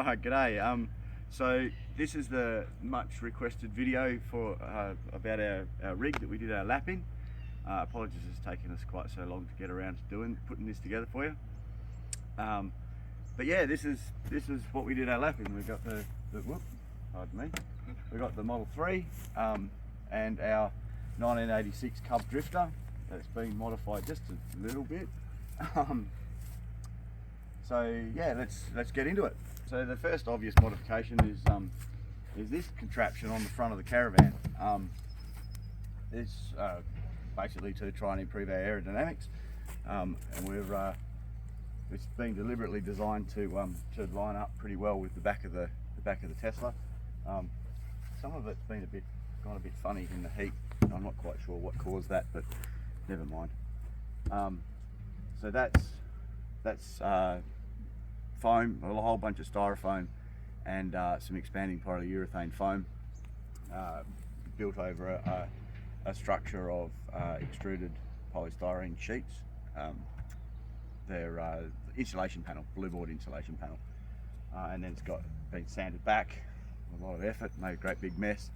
Alright, g'day. So this is the much requested video for about our rig that we did our lap in. Apologies, it's taken us quite so long to get around to putting this together for you. But yeah, this is what we did our lap in. We got pardon me. We got the Model 3 and our 1986 Cub Drifter that's been modified just a little bit. So yeah, let's get into it. So the first obvious modification is this contraption on the front of the caravan. It's basically to try and improve our aerodynamics, and it's been deliberately designed to line up pretty well with the back of the Tesla. Some of it's been gone a bit funny in the heat. I'm not quite sure what caused that, but never mind. So that's foam, a whole bunch of styrofoam and some expanding polyurethane foam built over a structure of extruded polystyrene sheets. They're insulation panel, blue board insulation panel, and then it's been sanded back with a lot of effort, made a great big mess.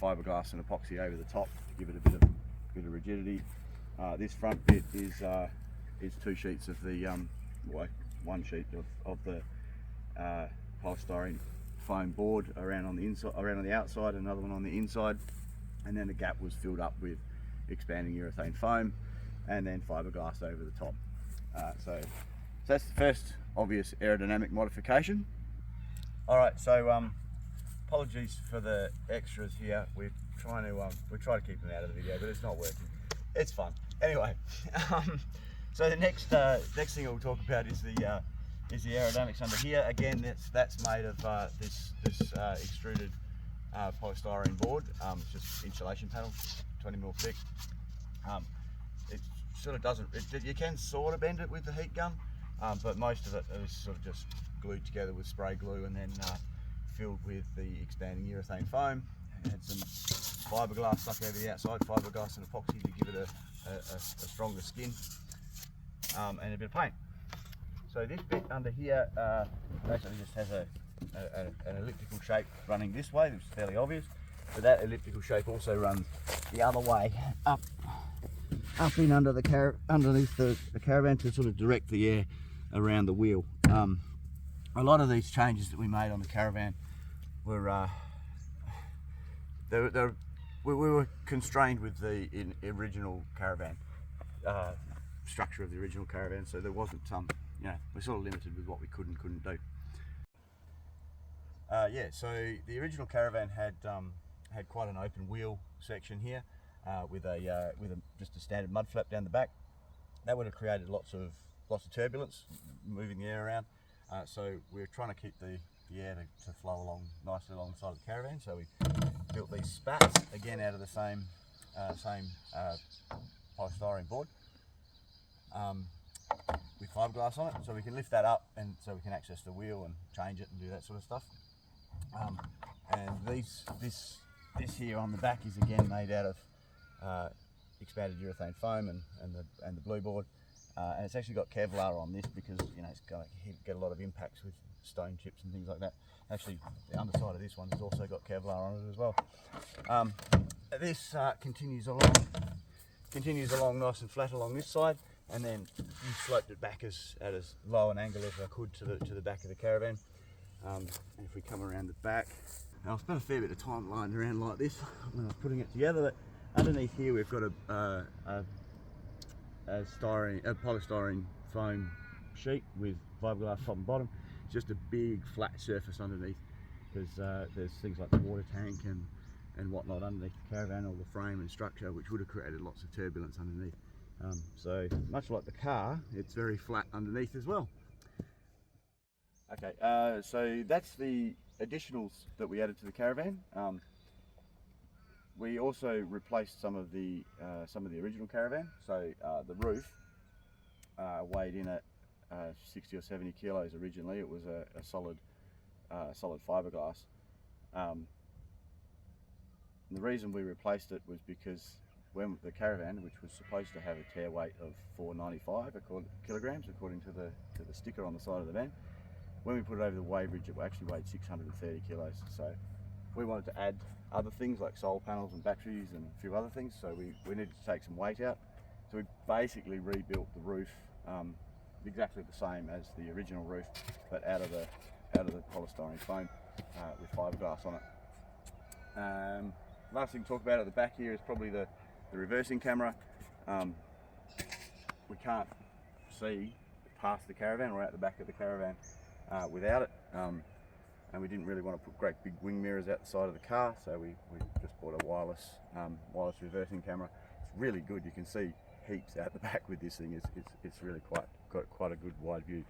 Fiberglass and epoxy over the top to give it a bit of rigidity. This front bit is two sheets of the one sheet of the polystyrene foam board around on the outside, another one on the inside, and then the gap was filled up with expanding urethane foam and then fiberglass over the top. So that's the first obvious aerodynamic modification. Alright, so apologies for the extras here. We try to keep them out of the video, but it's not working. It's fun. Anyway, so the next thing we'll talk about is the aerodynamics under here. Again, that's made of this extruded polystyrene board. It's just insulation panel, 20mm thick. It sort of doesn't. You can sort of bend it with the heat gun, but most of it is sort of just glued together with spray glue and then filled with the expanding urethane foam. Had some fiberglass stuck over the outside, fiberglass and epoxy to give it a stronger skin, and a bit of paint. So this bit under here basically just has an elliptical shape running this way, which is fairly obvious, but that elliptical shape also runs the other way up in underneath the caravan to sort of direct the air around the wheel. A lot of these changes that we made on the caravan were we were constrained with the original caravan structure of the original caravan, so there wasn't we're sort of limited with what we could and couldn't do. Yeah, so the original caravan had quite an open wheel section here with just a standard mud flap down the back. That would have created lots of turbulence, moving the air around. So we were trying to keep the air to flow along nicely alongside the caravan. So we built these spats again out of the same polystyrene board with fiberglass on it, so we can lift that up and so we can access the wheel and change it and do that sort of stuff. And this here on the back is again made out of expanded urethane foam and the blue board, and it's actually got Kevlar on this because it's going to get a lot of impacts with stone chips and things like that. Actually, the underside of this one has also got Kevlar on it as well. This continues along nice and flat along this side, and then we sloped it back at as low an angle as I could to the back of the caravan. And if we come around the back, and I've spent a fair bit of time lying around like this when I was putting it together, but underneath here we've got a polystyrene foam sheet with fiberglass top and bottom. It's just a big flat surface underneath because there's things like the water tank and whatnot underneath the caravan, or the frame and structure, which would have created lots of turbulence underneath. So much like the car, it's very flat underneath as well. Okay, so that's the additionals that we added to the caravan. We also replaced some of the original caravan. So the roof weighed in at 60 or 70 kilos originally. It was a solid fiberglass. The reason we replaced it was because when the caravan, which was supposed to have a tear weight of 495 kilograms according to the sticker on the side of the van, when we put it over the weighbridge, it actually weighed 630 kilos. So we wanted to add other things like solar panels and batteries and a few other things, so we needed to take some weight out. So we basically rebuilt the roof exactly the same as the original roof, but out of the polystyrene foam with fiberglass on it. Last thing to talk about at the back here is probably the reversing camera. We can't see past the caravan or out the back of the caravan without it, and we didn't really want to put great big wing mirrors out the side of the car, so we just bought a wireless reversing camera. It's really good. You can see heaps out the back with this thing. It's really got quite a good wide view.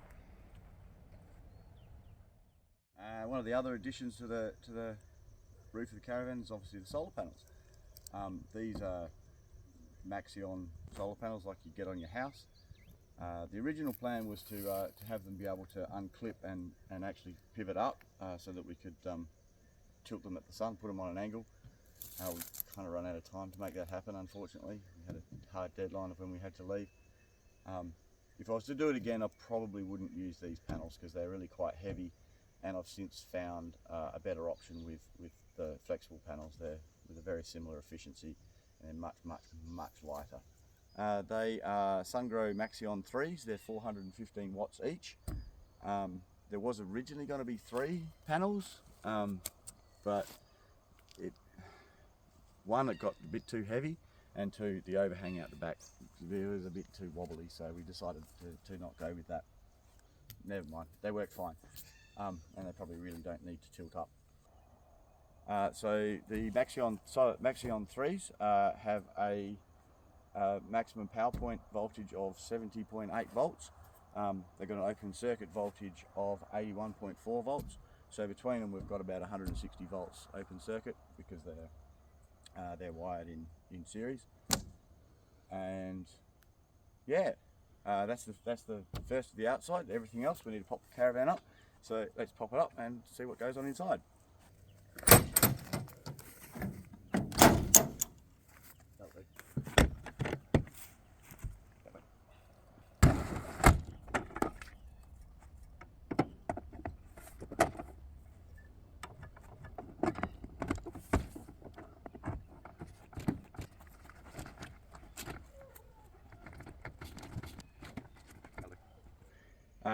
One of the other additions to the roof of the caravan is obviously the solar panels. These are Maxion solar panels like you get on your house. The original plan was to have them be able to unclip and actually pivot up so that we could tilt them at the sun, put them on an angle. We kind of run out of time to make that happen, unfortunately. We had a hard deadline of when we had to leave. If I was to do it again, I probably wouldn't use these panels because they're really quite heavy, and I've since found a better option with the flexible panels. They're with a very similar efficiency and much lighter. They are Sungrow Maxion 3s. They're 415 watts each. There was originally going to be 3 panels, but one, it got a bit too heavy, and 2, the overhang out the back was a bit too wobbly, so we decided to not go with that. Never mind, they work fine, and they probably really don't need to tilt up. So the Maxion 3s have a maximum power point voltage of 70.8 volts. They've got an open circuit voltage of 81.4 volts. So between them we've got about 160 volts open circuit because they're wired in series. And yeah, that's the first of the outside. Everything else we need to pop the caravan up. So let's pop it up and see what goes on inside.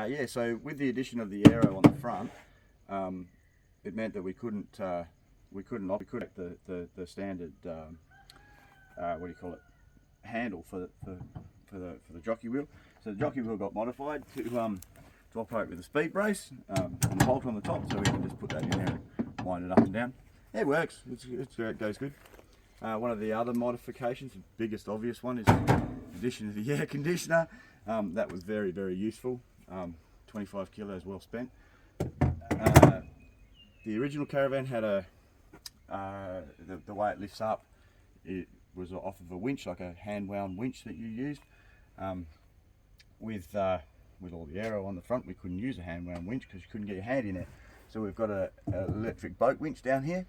Yeah, so with the addition of the aero on the front, it meant that we couldn't operate the standard what do you call it, handle for the jockey wheel. So the jockey wheel got modified to operate with a speed brace and a bolt on the top, so we can just put that in there and wind it up and down. Yeah, it works. It goes good. One of the other modifications, the biggest obvious one, is the addition of the air conditioner. That was very useful. 25 kilos well spent. The original caravan had the way it lifts up, it was off of a winch, like a hand wound winch that you used. With all the aero on the front, we couldn't use a hand wound winch because you couldn't get your hand in it. So we've got an electric boat winch down here.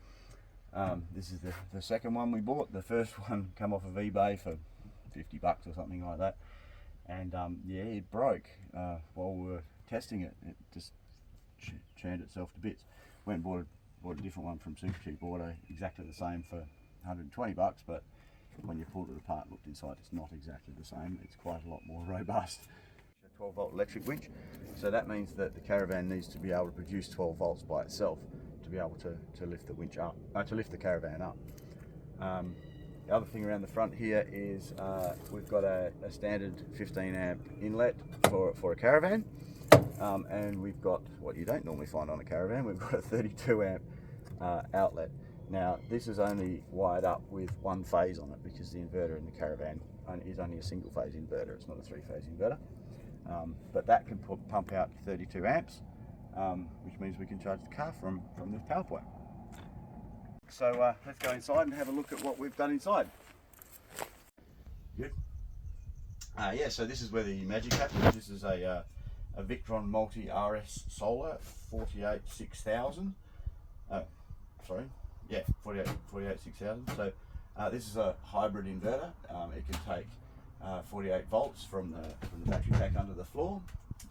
This is the second one we bought. The first one came off of eBay for 50 bucks or something like that. And yeah, it broke while we were testing it. It just churned itself to bits. Went and bought a different one from Supercheap Auto, exactly the same for 120 bucks, but when you pulled it apart, looked inside, it's not exactly the same. It's quite a lot more robust. A 12 volt electric winch, so that means that the caravan needs to be able to produce 12 volts by itself to be able to lift the winch up, to lift the caravan up. The other thing around the front here is we've got a standard 15 amp inlet for a caravan, and we've got what you don't normally find on a caravan. We've got a 32 amp outlet. Now this is only wired up with one phase on it because the inverter in the caravan is only a single phase inverter. It's not a 3-phase inverter, but that can pump out 32 amps, which means we can charge the car from this power point. So let's go inside and have a look at what we've done inside. Good. Yeah, so this is where the magic happens. This is a Victron Multi RS Solar 486000. Sorry, yeah, 486000. So this is a hybrid inverter. It can take 48 volts from the battery pack under the floor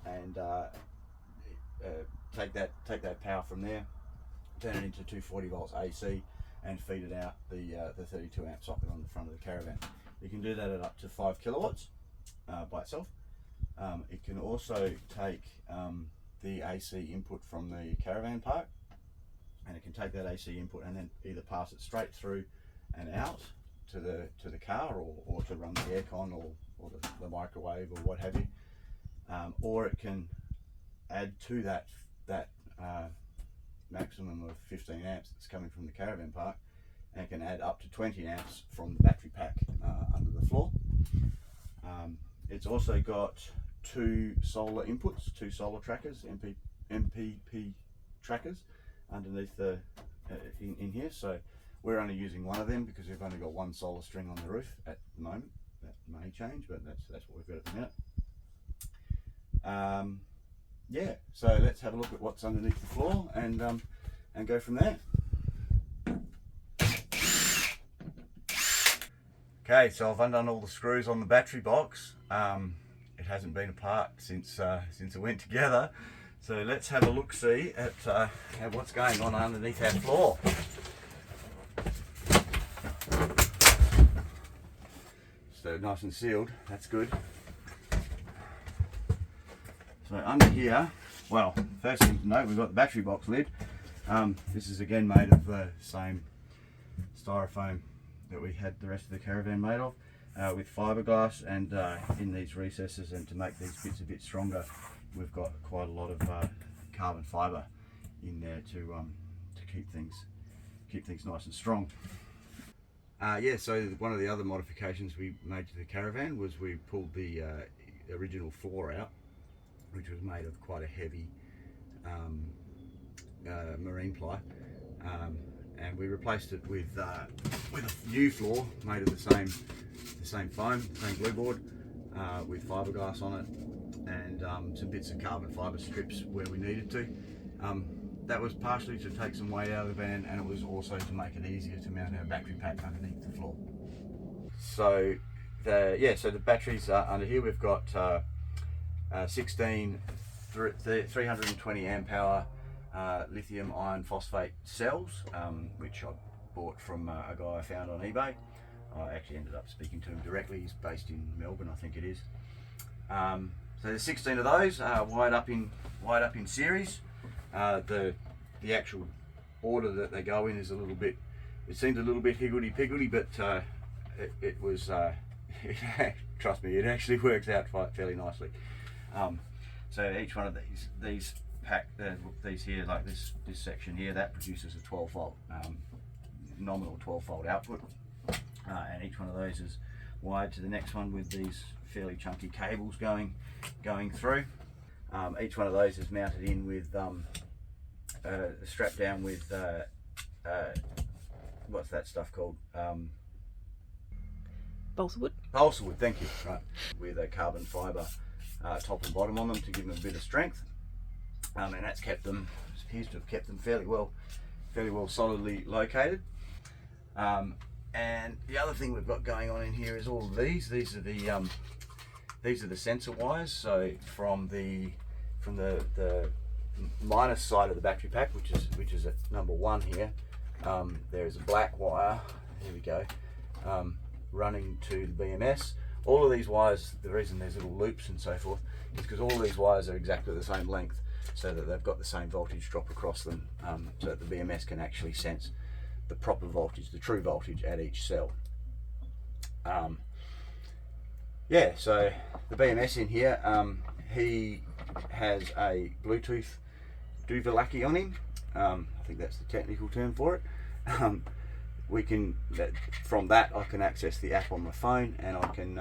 and take that power from there, turn it into 240 volts AC, and feed it out the 32 amp socket on the front of the caravan. You can do that at up to 5 kilowatts by itself. It can also take the AC input from the caravan park, and it can take that AC input and then either pass it straight through and out to the car, or to run the aircon or the microwave or what have you, or it can add to that maximum of 15 amps that's coming from the caravan park, and can add up to 20 amps from the battery pack under the floor. It's also got 2 solar inputs, 2 solar trackers, MPP trackers underneath the in here. So we're only using one of them because we've only got 1 solar string on the roof at the moment. That may change, but that's what we've got at the minute. Yeah, so let's have a look at what's underneath the floor and go from there. Okay, so I've undone all the screws on the battery box. It hasn't been apart since it went together. So let's have a look-see at what's going on underneath our floor. So nice and sealed, that's good. So under here, well, first thing to note, we've got the battery box lid. This is again made of the same styrofoam that we had the rest of the caravan made of, with fiberglass, and in these recesses, and to make these bits a bit stronger, we've got quite a lot of carbon fiber in there to keep things nice and strong. Yeah, so one of the other modifications we made to the caravan was we pulled the original floor out, which was made of quite a heavy marine ply, and we replaced it with a new floor made of the same foam, same glue board, with fiberglass on it, and some bits of carbon fiber strips where we needed to. That was partially to take some weight out of the van, and it was also to make it easier to mount our battery pack underneath the floor. So the batteries under here, we've got 16 320 amp hour lithium iron phosphate cells, which I bought from a guy I found on eBay. I actually ended up speaking to him directly. He's based in Melbourne, I think it is. So there's 16 of those wired up in series. The actual order that they go in is a little bit, it seems a little bit higgledy-piggledy, but it was trust me, it actually works out fairly nicely. So each one of these here, like this section here, that produces a 12 volt nominal 12 volt output, and each one of those is wired to the next one with these fairly chunky cables going through. Each one of those is mounted in with strapped down with what's that stuff called? Balsa wood. Balsa wood, thank you. Right, with a carbon fibre top and bottom on them to give them a bit of strength, and that's appears to have kept them fairly well solidly located. And the other thing we've got going on in here is all of these. These are the sensor wires. So from the minus side of the battery pack, which is at number 1 here, there is a black wire. Here we go, running to the BMS. All of these wires, the reason there's little loops and so forth, is because all of these wires are exactly the same length, so that they've got the same voltage drop across them, so that the BMS can actually sense the proper voltage, the true voltage at each cell. Yeah, so the BMS in here, he has a Bluetooth Duvalaki on him. I think that's the technical term for it. From that I can access the app on my phone, and I can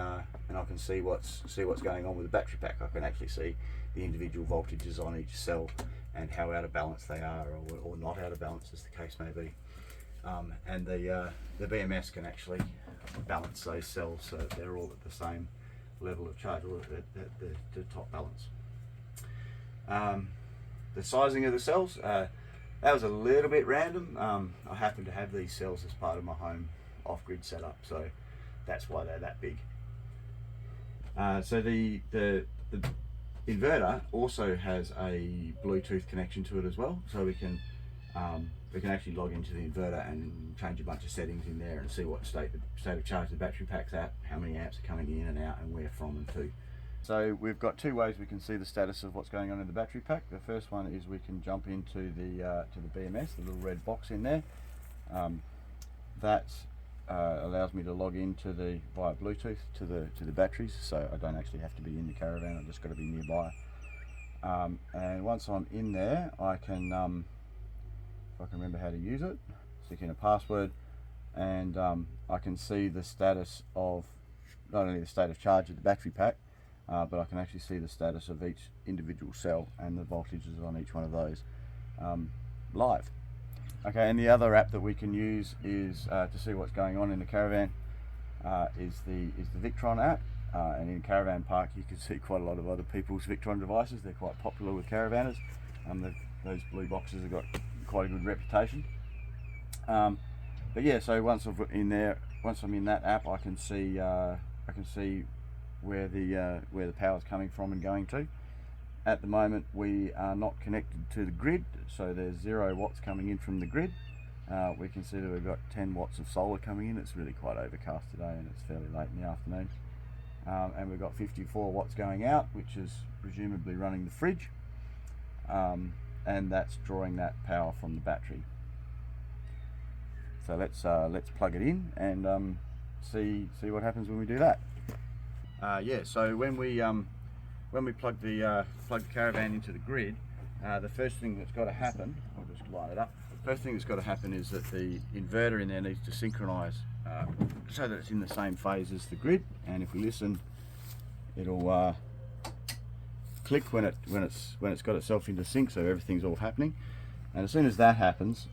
see what's going on with the battery pack. I can actually see the individual voltages on each cell and how out of balance they are, or not out of balance, as the case may be. And the BMS can actually balance those cells so that they're all at the same level of charge, or at the top balance. The sizing of the cells, that was a little bit random. I happen to have these cells as part of my home off-grid setup, so that's why they're that big. So the inverter also has a Bluetooth connection to it as well, so we can actually log into the inverter and change a bunch of settings in there and see what state of charge the battery pack's at, how many amps are coming in and out, and where from and to. So we've got two ways we can see the status of what's going on in the battery pack. The first one is we can jump into the BMS, the little red box in there. That allows me to log into via Bluetooth to the batteries, so I don't actually have to be in the caravan. I've just got to be nearby. And once I'm in there, I can, if I can remember how to use it, stick in a password, and I can see the status of not only the state of charge of the battery pack, but I can actually see the status of each individual cell and the voltages on each one of those live. Okay, and the other app that we can use is to see what's going on in the caravan is the Victron app. And in Caravan Park you can see quite a lot of other people's Victron devices. They're quite popular with caravanners. Those blue boxes have got quite a good reputation. But yeah, so once I'm in that app, I can see where the power's coming from and going to. At the moment we are not connected to the grid, so there's 0 watts coming in from the grid. We can see that we've got 10 watts of solar coming in. It's really quite overcast today and it's fairly late in the afternoon. And we've got 54 watts going out, which is presumably running the fridge, and that's drawing that power from the battery. So let's plug it in and see what happens when we do that. Yeah, so when we plug the caravan into the grid, the first thing that's got to happen, I'll just line it up. The first thing that's got to happen is that the inverter in there needs to synchronise so that it's in the same phase as the grid. And if we listen, it'll click when it's got itself into sync, so everything's all happening. And as soon as that happens,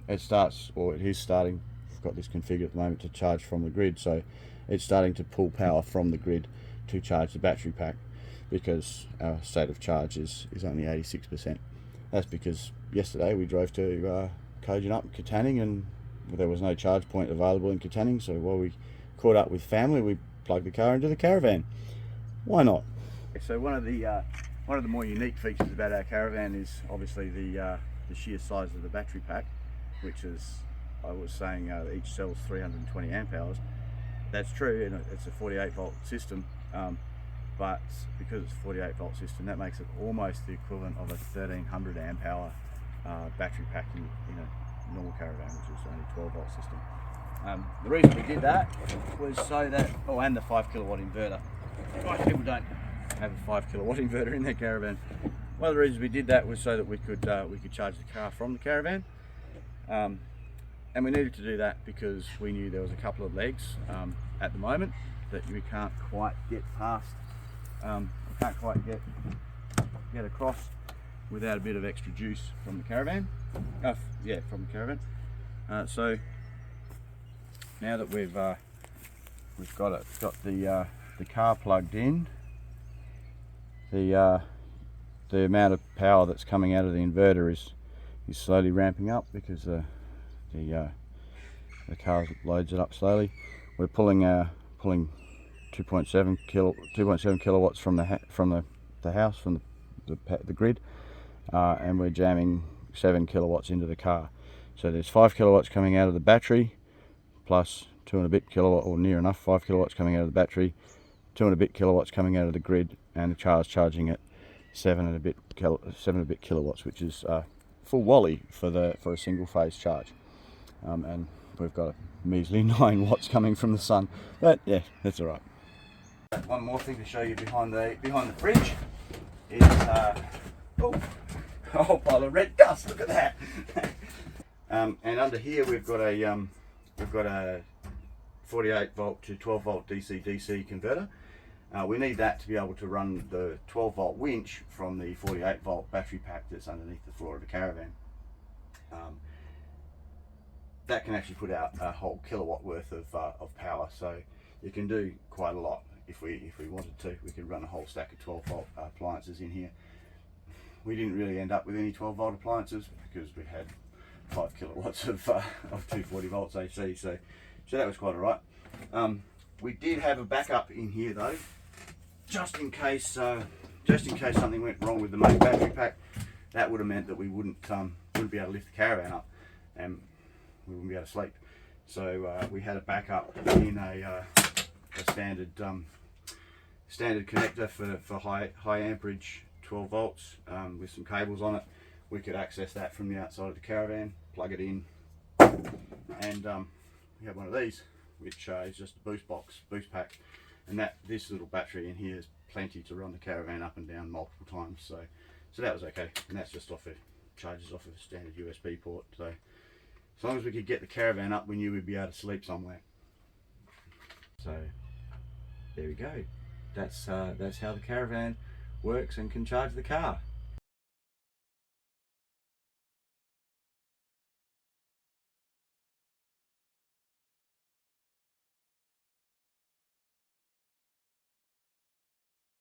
it starts, or it is starting. I've got this configured at the moment to charge from the grid, so it's starting to pull power from the grid to charge the battery pack, because our state of charge is only 86%. That's because yesterday we drove to Kojonup, Katanning, and there was no charge point available in Katanning, so while we caught up with family, we plugged the car into the caravan. Why not? So one of the more unique features about our caravan is obviously the sheer size of the battery pack, which is, I was saying, each cell's 320 amp hours. That's true, and it's a 48 volt system, but because it's a 48 volt system, that makes it almost the equivalent of a 1300 amp hour battery pack in a normal caravan, which is only a 12 volt system. The reason we did that was so that, and the 5 kilowatt inverter. Most people don't have a 5 kilowatt inverter in their caravan. One of the reasons we did that was so that we could charge the car from the caravan, and we needed to do that because we knew there was a couple of legs at the moment that we can't quite get past. We can't quite get across without a bit of extra juice from the caravan. From the caravan. So now that we've got the car plugged in, the amount of power that's coming out of the inverter is slowly ramping up because the car loads it up slowly. We're pulling 2.7 kilowatts from the house, from the grid, and we're jamming 7 kilowatts into the car. So there's 5 kilowatts coming out of the battery, plus 2 and a bit kilowatt, or near enough 5 kilowatts coming out of the battery, 2 and a bit kilowatts coming out of the grid, and the car's charging at 7 and a bit kilowatts, which is full wally for a single phase charge. And we've got a measly 9 watts coming from the sun, but yeah, that's all right. One more thing to show you behind the fridge is a whole pile of red dust. Look at that. And under here we've got a 48 volt to 12 volt DC converter. We need that to be able to run the 12 volt winch from the 48 volt battery pack that's underneath the floor of the caravan. That can actually put out a whole kilowatt worth of power, so you can do quite a lot. If we wanted to, we could run a whole stack of 12 volt appliances in here. We didn't really end up with any 12 volt appliances because we had 5 kilowatts of 240 volts AC, so that was quite alright. We did have a backup in here though, just in case just in case something went wrong with the main battery pack, that would have meant that we wouldn't be able to lift the caravan up and we wouldn't be able to sleep. So we had a backup in a standard standard connector for high amperage 12 volts with some cables on it. We could access that from the outside of the caravan, plug it in, and we have one of these, which is just a boost pack, and this little battery in here is plenty to run the caravan up and down multiple times. So that was okay, and that's just charges off of a standard USB port. So as long as we could get the caravan up, we knew we'd be able to sleep somewhere. So there we go. That's how the caravan works and can charge the car.